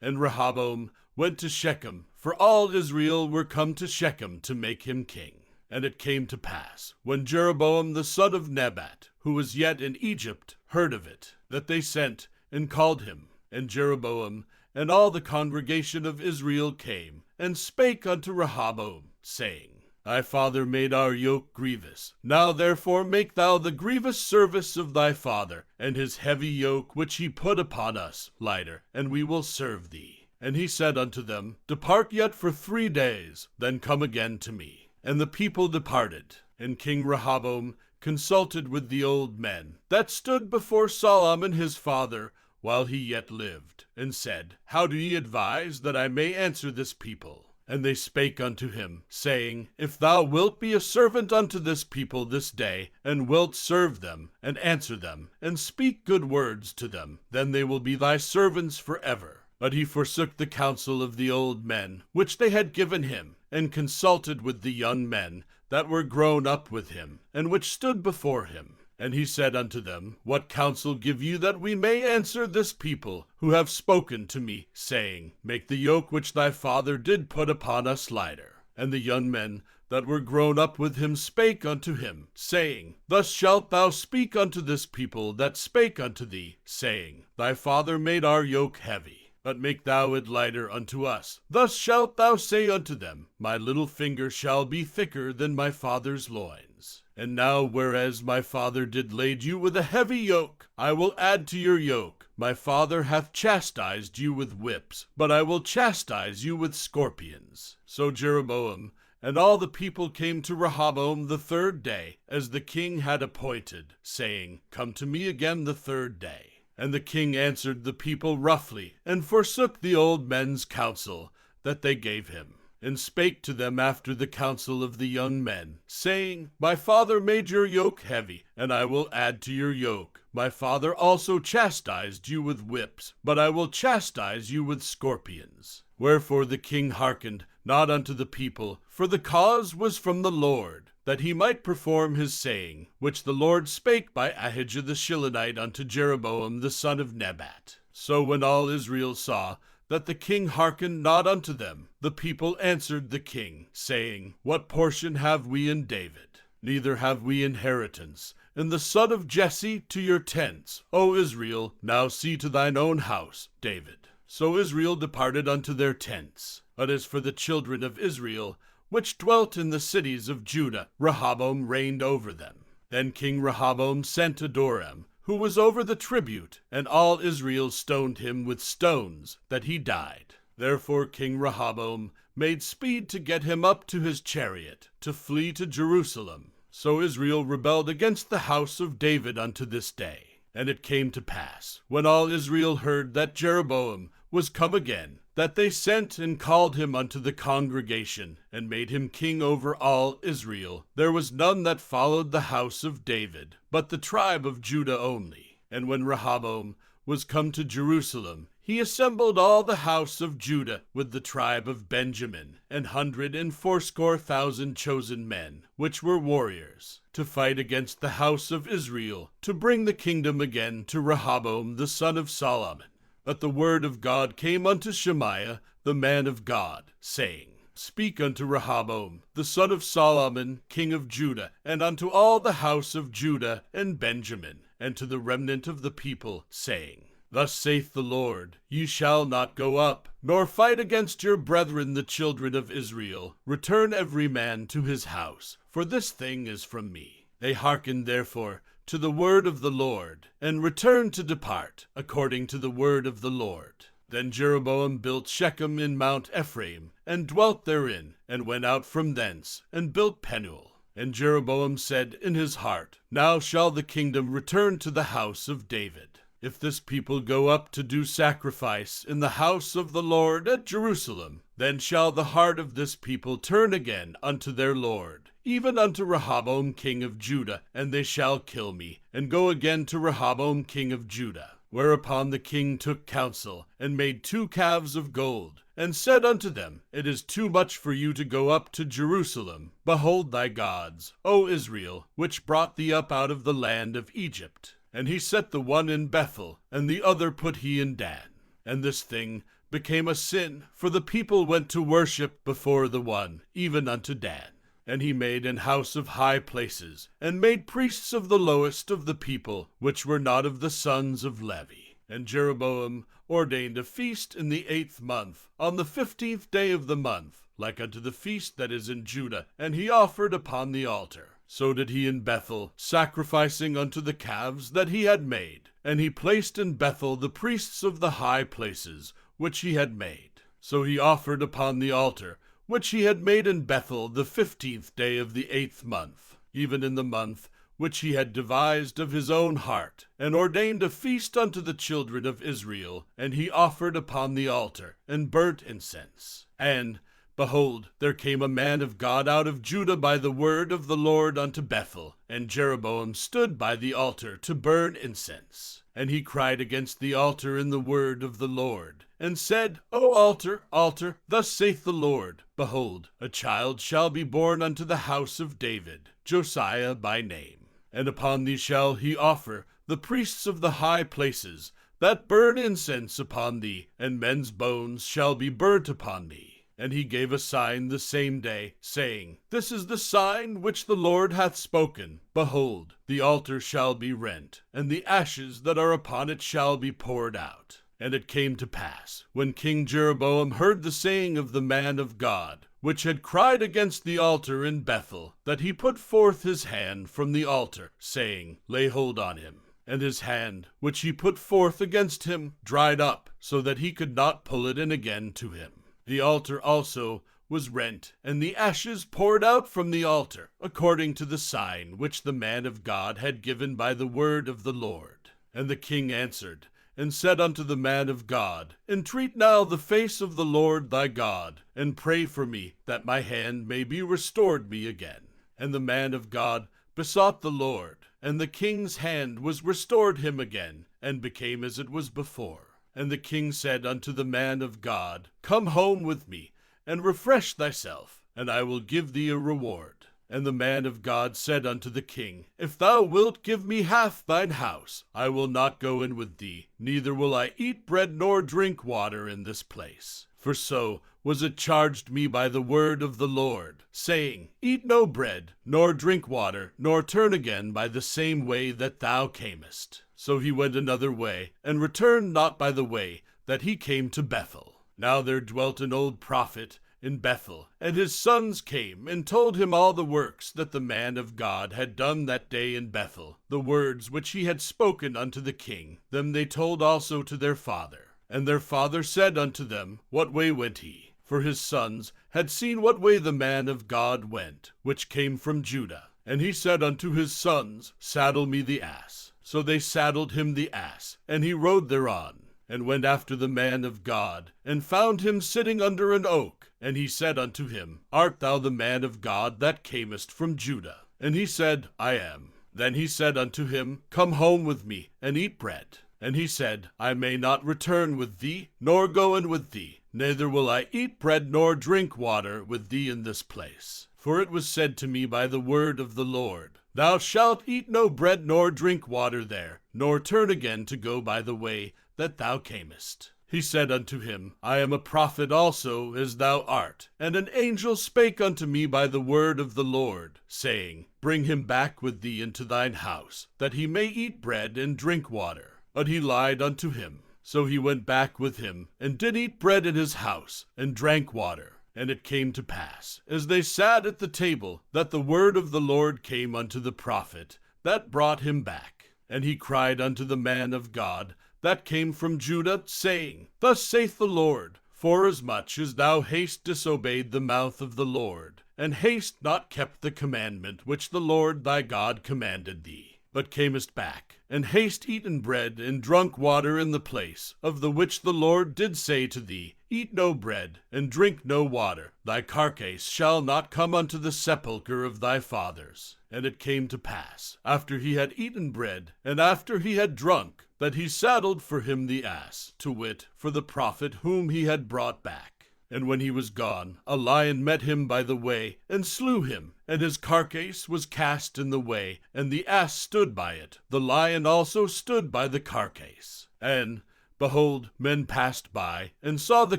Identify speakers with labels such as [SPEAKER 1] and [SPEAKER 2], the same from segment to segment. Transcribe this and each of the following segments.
[SPEAKER 1] And Rehoboam went to Shechem, for all Israel were come to Shechem to make him king. And it came to pass, when Jeroboam the son of Nebat, who was yet in Egypt, heard of it, that they sent and called him. And Jeroboam and all the congregation of Israel came, and spake unto Rehoboam, saying, Thy father made our yoke grievous. Now therefore make thou the grievous service of thy father, and his heavy yoke which he put upon us lighter, and we will serve thee. And he said unto them, Depart yet for 3 days, then come again to me. And the people departed. And King Rehoboam consulted with the old men that stood before Solomon his father, while he yet lived, and said, How do ye advise that I may answer this people? And they spake unto him, saying, If thou wilt be a servant unto this people this day, and wilt serve them, and answer them, and speak good words to them, then they will be thy servants forever. But he forsook the counsel of the old men, which they had given him, and consulted with the young men that were grown up with him, and which stood before him. And he said unto them, What counsel give you that we may answer this people, who have spoken to me, saying, Make the yoke which thy father did put upon us lighter? And the young men that were grown up with him spake unto him, saying, Thus shalt thou speak unto this people that spake unto thee, saying, Thy father made our yoke heavy, but make thou it lighter unto us. Thus shalt thou say unto them, My little finger shall be thicker than my father's loins. And now, whereas my father did lade you with a heavy yoke, I will add to your yoke. My father hath chastised you with whips, but I will chastise you with scorpions. So Jeroboam and all the people came to Rehoboam the 3rd day, as the king had appointed, saying, Come to me again the 3rd day. And the king answered the people roughly, and forsook the old men's counsel that they gave him, and spake to them after the counsel of the young men, saying, My father made your yoke heavy, and I will add to your yoke. My father also chastised you with whips, but I will chastise you with scorpions. Wherefore the king hearkened not unto the people, for the cause was from the Lord, that he might perform his saying, which the Lord spake by Ahijah the Shilonite unto Jeroboam the son of Nebat. So when all Israel saw that the king hearkened not unto them, the people answered the king, saying, What portion have we in David? Neither have we inheritance. In the son of Jesse to your tents, O Israel, now see to thine own house, David. So Israel departed unto their tents. But as for the children of Israel, which dwelt in the cities of Judah, Rehoboam reigned over them. Then King Rehoboam sent Adoram, who was over the tribute, and all Israel stoned him with stones, that he died. Therefore King Rehoboam made speed to get him up to his chariot, to flee to Jerusalem. So Israel rebelled against the house of David unto this day. And it came to pass, when all Israel heard that Jeroboam was come again, that they sent and called him unto the congregation, and made him king over all Israel. There was none that followed the house of David, but the tribe of Judah only. And when Rehoboam was come to Jerusalem, he assembled all the house of Judah with the tribe of Benjamin, 180,000 chosen men, which were warriors, to fight against the house of Israel, to bring the kingdom again to Rehoboam the son of Solomon. But the word of God came unto Shemaiah, the man of God, saying, Speak unto Rehoboam, the son of Solomon, king of Judah, and unto all the house of Judah and Benjamin, and to the remnant of the people, saying, Thus saith the Lord, Ye shall not go up, nor fight against your brethren the children of Israel. Return every man to his house, for this thing is from me. They hearkened therefore to the word of the Lord, and returned to depart, according to the word of the Lord. Then Jeroboam built Shechem in Mount Ephraim, and dwelt therein, and went out from thence, and built Penuel. And Jeroboam said in his heart, Now shall the kingdom return to the house of David. If this people go up to do sacrifice in the house of the Lord at Jerusalem, then shall the heart of this people turn again unto their Lord, even unto Rehoboam king of Judah, and they shall kill me, and go again to Rehoboam king of Judah. Whereupon the king took counsel, and made 2 calves of gold, and said unto them, It is too much for you to go up to Jerusalem. Behold thy gods, O Israel, which brought thee up out of the land of Egypt. And he set the one in Bethel, and the other put he in Dan. And this thing became a sin, for the people went to worship before the one, even unto Dan. And he made an house of high places, and made priests of the lowest of the people, which were not of the sons of Levi. And Jeroboam ordained a feast in the 8th month, on the 15th day of the month, like unto the feast that is in Judah, and he offered upon the altar. So did he in Bethel, sacrificing unto the calves that he had made. And he placed in Bethel the priests of the high places, which he had made. So he offered upon the altar, which he had made in Bethel the 15th day of the 8th month, even in the month which he had devised of his own heart, and ordained a feast unto the children of Israel, and he offered upon the altar, and burnt incense. And, behold, there came a man of God out of Judah by the word of the Lord unto Bethel, and Jeroboam stood by the altar to burn incense. And he cried against the altar in the word of the Lord, and said, O altar, altar, thus saith the Lord, Behold, a child shall be born unto the house of David, Josiah by name. And upon thee shall he offer the priests of the high places, that burn incense upon thee, and men's bones shall be burnt upon thee. And he gave a sign the same day, saying, This is the sign which the Lord hath spoken. Behold, the altar shall be rent, and the ashes that are upon it shall be poured out. And it came to pass, when King Jeroboam heard the saying of the man of God, which had cried against the altar in Bethel, that he put forth his hand from the altar, saying, Lay hold on him. And his hand, which he put forth against him, dried up, so that he could not pull it in again to him. The altar also was rent, and the ashes poured out from the altar, according to the sign which the man of God had given by the word of the Lord. And the king answered, and said unto the man of God, Entreat now the face of the Lord thy God, and pray for me, that my hand may be restored me again. And the man of God besought the Lord, and the king's hand was restored him again, and became as it was before. And the king said unto the man of God, Come home with me, and refresh thyself, and I will give thee a reward. And the man of God said unto the king, If thou wilt give me half thine house, I will not go in with thee, neither will I eat bread nor drink water in this place. For so was it charged me by the word of the Lord, saying, Eat no bread, nor drink water, nor turn again by the same way that thou camest. So he went another way, and returned not by the way that he came to Bethel. Now there dwelt an old prophet in Bethel, and his sons came and told him all the works that the man of God had done that day in Bethel, the words which he had spoken unto the king. Them they told also to their father. And their father said unto them, What way went he? For his sons had seen what way the man of God went, which came from Judah. And he said unto his sons, Saddle me the ass. So they saddled him the ass, and he rode thereon, and went after the man of God, and found him sitting under an oak. And he said unto him, Art thou the man of God that camest from Judah? And he said, I am. Then he said unto him, Come home with me, and eat bread. And he said, I may not return with thee, nor go in with thee, neither will I eat bread nor drink water with thee in this place. For it was said to me by the word of the Lord, Thou shalt eat no bread nor drink water there, nor turn again to go by the way that thou camest. He said unto him, I am a prophet also, as thou art. And an angel spake unto me by the word of the Lord, saying, Bring him back with thee into thine house, that he may eat bread and drink water. But he lied unto him. So he went back with him, and did eat bread in his house, and drank water. And it came to pass, as they sat at the table, that the word of the Lord came unto the prophet, that brought him back. And he cried unto the man of God, that came from Judah, saying, Thus saith the Lord, Forasmuch as thou hast disobeyed the mouth of the Lord, and hast not kept the commandment which the Lord thy God commanded thee, but camest back, and hast eaten bread and drunk water in the place, of the which the Lord did say to thee, Eat no bread, and drink no water. Thy carcase shall not come unto the sepulchre of thy fathers. And it came to pass, after he had eaten bread, and after he had drunk, that he saddled for him the ass, to wit, for the prophet whom he had brought back. And when he was gone, a lion met him by the way, and slew him, and his carcase was cast in the way, and the ass stood by it. The lion also stood by the carcase. And behold, men passed by, and saw the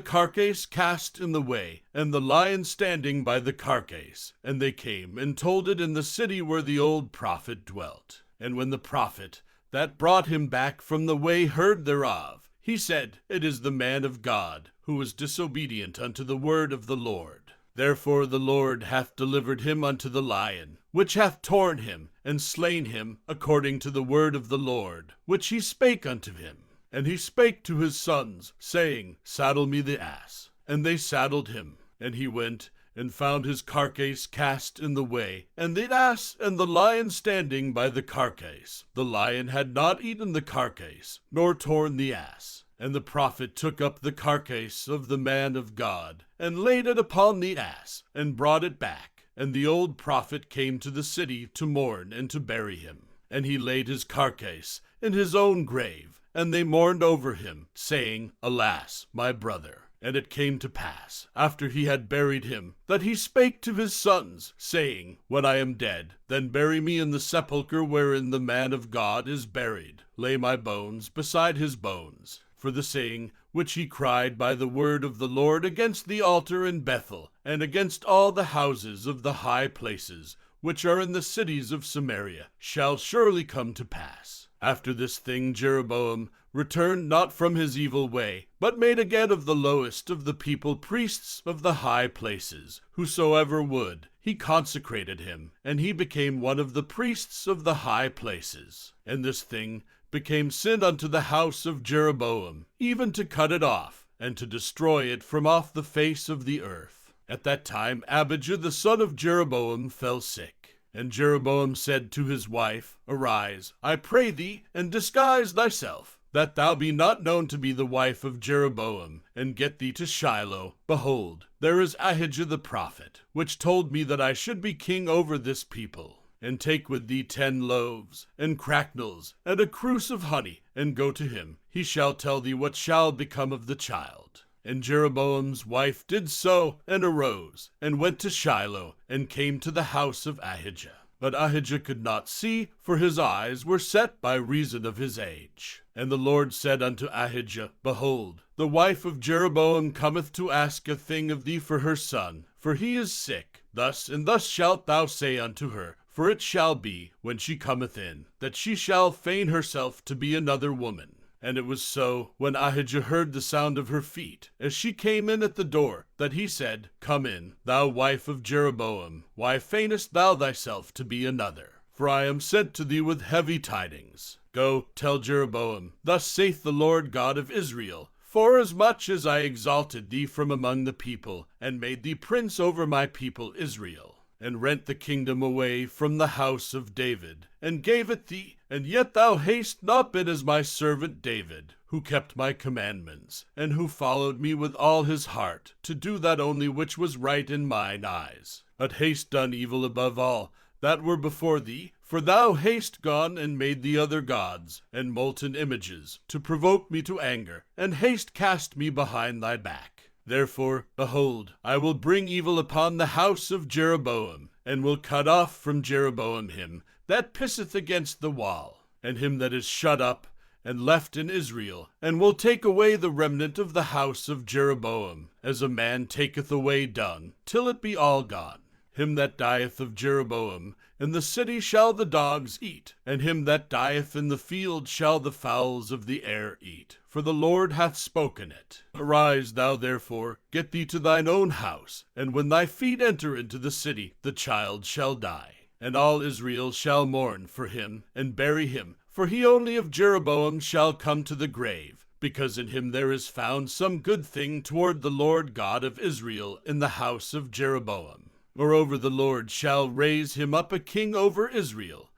[SPEAKER 1] carcase cast in the way, and the lion standing by the carcase. And they came and told it in the city where the old prophet dwelt. And when the prophet that brought him back from the way heard thereof, he said, It is the man of God, who was disobedient unto the word of the Lord. Therefore the Lord hath delivered him unto the lion, which hath torn him, and slain him, according to the word of the Lord, which he spake unto him. And he spake to his sons, saying, Saddle me the ass. And they saddled him. And he went, and found his carcase cast in the way, and the ass and the lion standing by the carcase. The lion had not eaten the carcase, nor torn the ass. And the prophet took up the carcase of the man of God, and laid it upon the ass, and brought it back. And the old prophet came to the city to mourn and to bury him. And he laid his carcase in his own grave, and they mourned over him, saying, Alas, my brother. And it came to pass, after he had buried him, that he spake to his sons, saying, When I am dead, then bury me in the sepulchre wherein the man of God is buried. Lay my bones beside his bones. For the saying which he cried by the word of the Lord against the altar in Bethel, and against all the houses of the high places, which are in the cities of Samaria, shall surely come to pass. After this thing Jeroboam returned not from his evil way, but made again of the lowest of the people priests of the high places. Whosoever would, he consecrated him, and he became one of the priests of the high places. And this thing became sin unto the house of Jeroboam, even to cut it off, and to destroy it from off the face of the earth. At that time Abijah the son of Jeroboam fell sick. And Jeroboam said to his wife, Arise, I pray thee, and disguise thyself, that thou be not known to be the wife of Jeroboam, and get thee to Shiloh. Behold, there is Ahijah the prophet, which told me that I should be king over this people. And take with thee 10 loaves, and cracknels, and a cruse of honey, and go to him. He shall tell thee what shall become of the child. And Jeroboam's wife did so, and arose, and went to Shiloh, and came to the house of Ahijah. But Ahijah could not see, for his eyes were set by reason of his age. And the Lord said unto Ahijah, Behold, the wife of Jeroboam cometh to ask a thing of thee for her son, for he is sick. Thus and thus shalt thou say unto her, For it shall be, when she cometh in, that she shall feign herself to be another woman. And it was so, when Ahijah heard the sound of her feet, as she came in at the door, that he said, Come in, thou wife of Jeroboam, why feignest thou thyself to be another? For I am sent to thee with heavy tidings. Go, tell Jeroboam, Thus saith the Lord God of Israel, Forasmuch as I exalted thee from among the people, and made thee prince over my people Israel, and rent the kingdom away from the house of David, and gave it thee, and yet thou hast not been as my servant David, who kept my commandments, and who followed me with all his heart, to do that only which was right in mine eyes, but hast done evil above all that were before thee, for thou hast gone and made thee other gods, and molten images, to provoke me to anger, and hast cast me behind thy back. Therefore, behold, I will bring evil upon the house of Jeroboam, and will cut off from Jeroboam him that pisseth against the wall, and him that is shut up and left in Israel, and will take away the remnant of the house of Jeroboam, as a man taketh away dung, till it be all gone. Him that dieth of Jeroboam in the city shall the dogs eat, and him that dieth in the field shall the fowls of the air eat, for the Lord hath spoken it. Arise thou therefore, get thee to thine own house, and when thy feet enter into the city, the child shall die. And all Israel shall mourn for him, and bury him, for he only of Jeroboam shall come to the grave, because in him there is found some good thing toward the Lord God of Israel in the house of Jeroboam. Moreover, the Lord shall raise him up a king over Israel,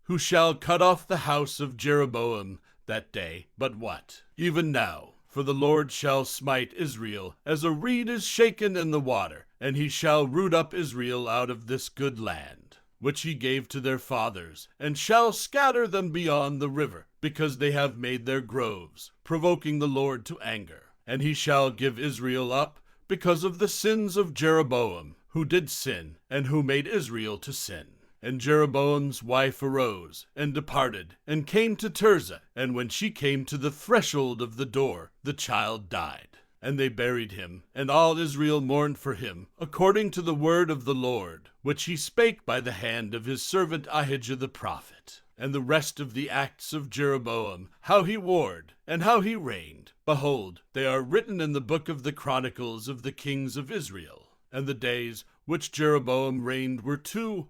[SPEAKER 1] who shall cut off the house of Jeroboam that day. But what? Even now. For the Lord shall smite Israel, as a reed is shaken in the water, and he shall root up Israel out of this good land, which he gave to their fathers, and shall scatter them beyond the river, because they have made their groves, provoking the Lord to anger. And he shall give Israel up, because of the sins of Jeroboam, who did sin, and who made Israel to sin. And Jeroboam's wife arose, and departed, and came to Tirzah. And when she came to the threshold of the door, the child died. And they buried him, and all Israel mourned for him, according to the word of the Lord, which he spake by the hand of his servant Ahijah the prophet. And the rest of the acts of Jeroboam, how he warred, and how he reigned, behold, they are written in the book of the Chronicles of the kings of Israel. And the days which Jeroboam reigned were 22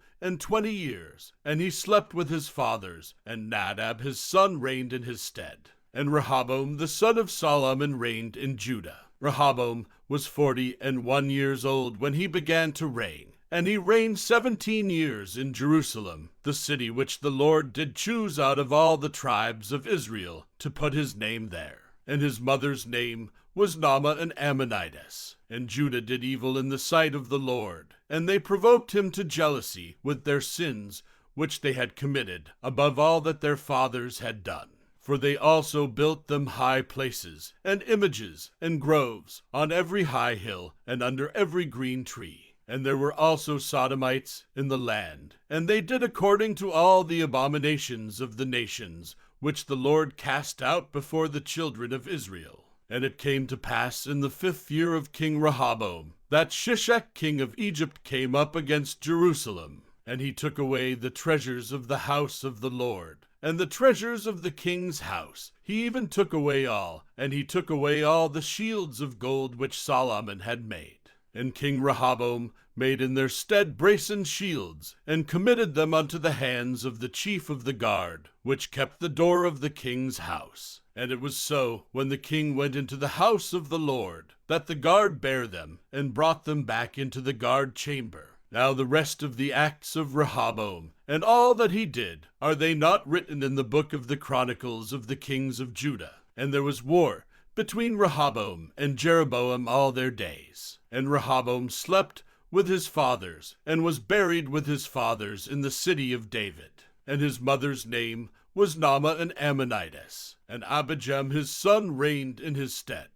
[SPEAKER 1] years, and he slept with his fathers, and Nadab his son reigned in his stead. And Rehoboam the son of Solomon reigned in Judah. Rehoboam was 41 years old when he began to reign, and he reigned 17 years in Jerusalem, the city which the Lord did choose out of all the tribes of Israel to put his name there. And his mother's name was Naamah an Ammonitess. And Judah did evil in the sight of the Lord, and they provoked him to jealousy with their sins which they had committed, above all that their fathers had done. For they also built them high places, and images, and groves, on every high hill, and under every green tree. And there were also Sodomites in the land, and they did according to all the abominations of the nations, which the Lord cast out before the children of Israel. And it came to pass in the 5th year of King Rehoboam, that Shishak king of Egypt came up against Jerusalem, and he took away the treasures of the house of the Lord, and the treasures of the king's house. He even took away all, and he took away all the shields of gold which Solomon had made. And King Rehoboam made in their stead brazen shields, and committed them unto the hands of the chief of the guard, which kept the door of the king's house. And it was so, when the king went into the house of the Lord, that the guard bare them, and brought them back into the guard chamber. Now the rest of the acts of Rehoboam, and all that he did, are they not written in the book of the Chronicles of the kings of Judah? And there was war between Rehoboam and Jeroboam all their days. And Rehoboam slept with his fathers, and was buried with his fathers in the city of David. And his mother's name was Naamah an Ammonitess, and Abijam his son reigned in his stead.